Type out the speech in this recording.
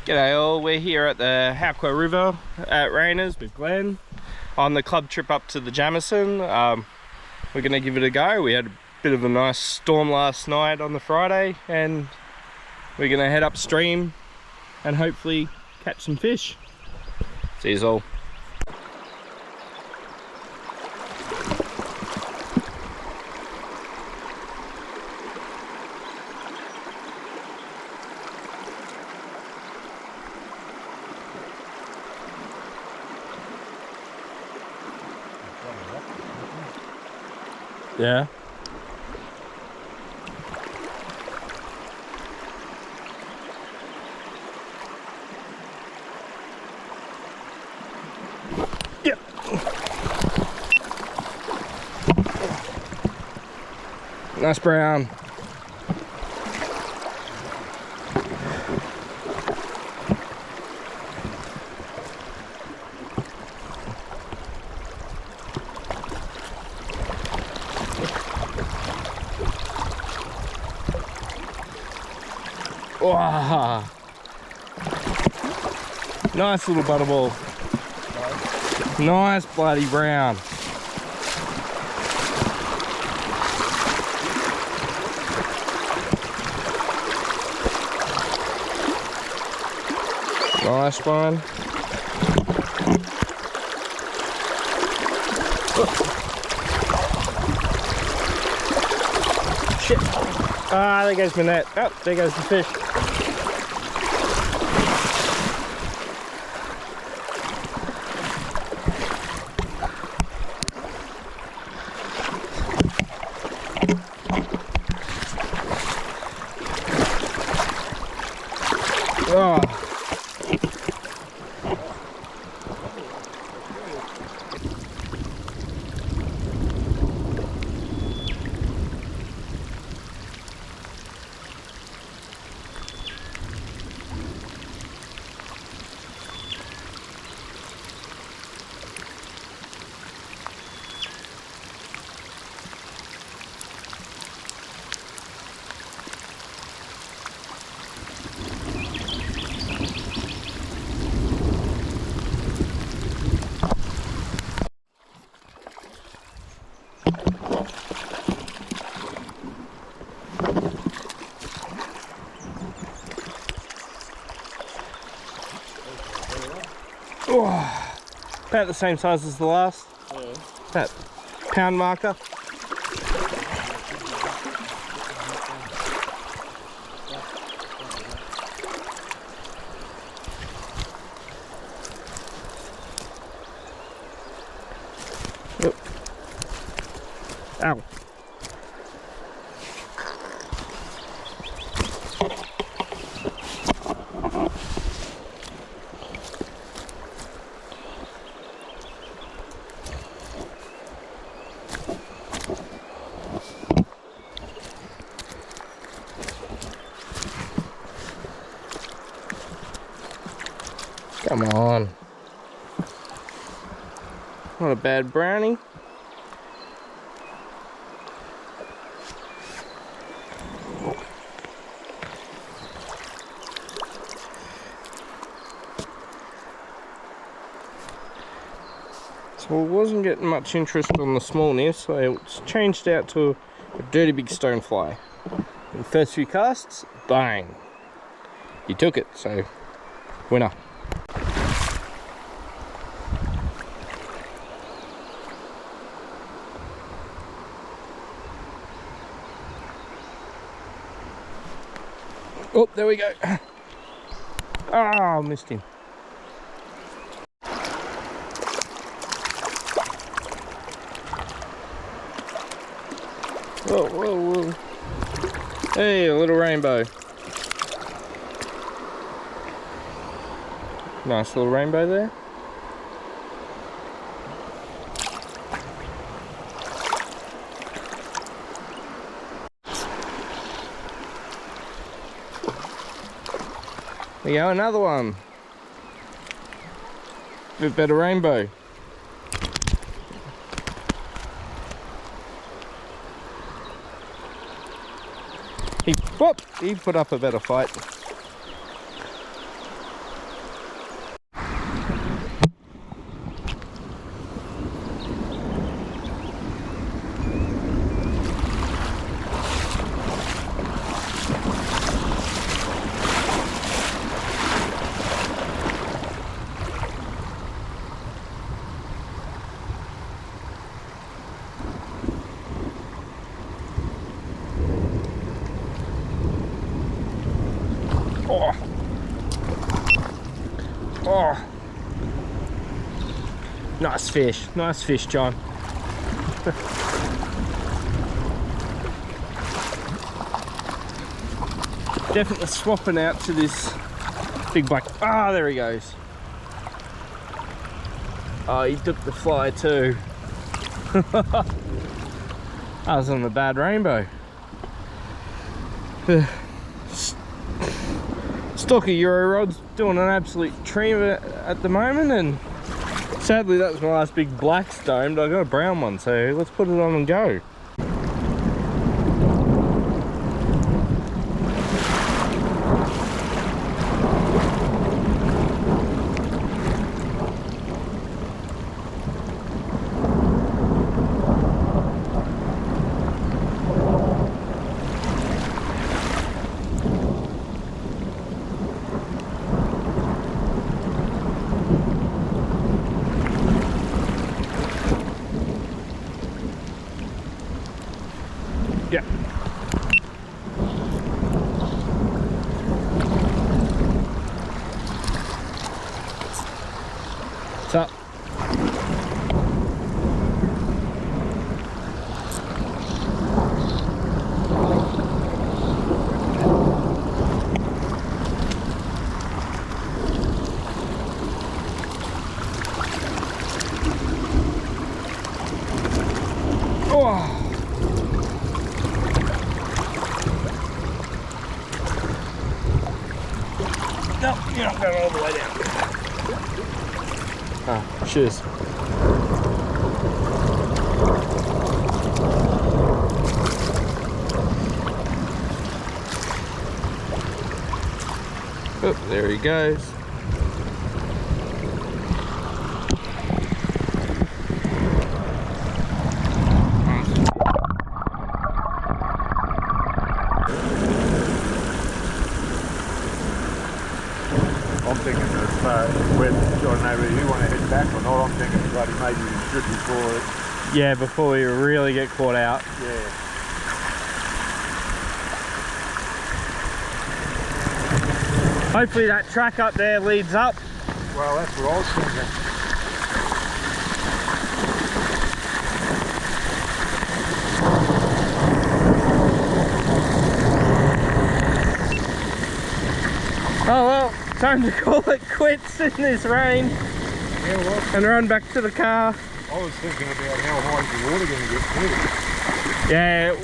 G'day all, we're here at the Hauqua River at Rayners with Glenn on the club trip up to the Jamison. We're going to give it a go. We had a bit of a nice storm last night on the Friday and we're going to head upstream and hopefully catch some fish. See you all. Yeah. Yeah. Nice brown. Wow. Nice little butterball. Nice bloody brown. Nice one. Oh. Shit. Ah, there goes my net. Oh, there goes the fish. Oh. Oh, about the same size as the last. Yeah. That pound marker. Oh. Ow. Come on. Not a bad brownie. So I wasn't getting much interest on the smallness, so it's changed out to a dirty big stonefly. The first few casts, bang! He took it, so winner. Oh, there we go. Ah, oh, missed him. Whoa, whoa, whoa. Hey, a little rainbow. Nice little rainbow there. There you go, another one. Bit better rainbow. He put up a better fight. Oh. Oh. Nice fish, John. Definitely swapping out to this big black. Ah, there he goes. Oh, he took the fly too. I was on the bad rainbow. The stocker Euro rod's doing an absolute treat of it at the moment, and sadly that was my last big black stone, but I got a brown one, so let's put it on and go. Yeah. What's up? Oh. No, you're not going all the way down. Ah, cheers. Oh, there he goes. I'm thinking of whether John and whether you want to head back or not. I'm thinking bloody maybe we should before it. Yeah, before we really get caught out. Yeah. Hopefully that track up there leads up. Well, that's what I was thinking. Oh well, time to call it quits in this rain. Yeah, well, and run back to the car. I was thinking about how high is the water going to get too. Yeah,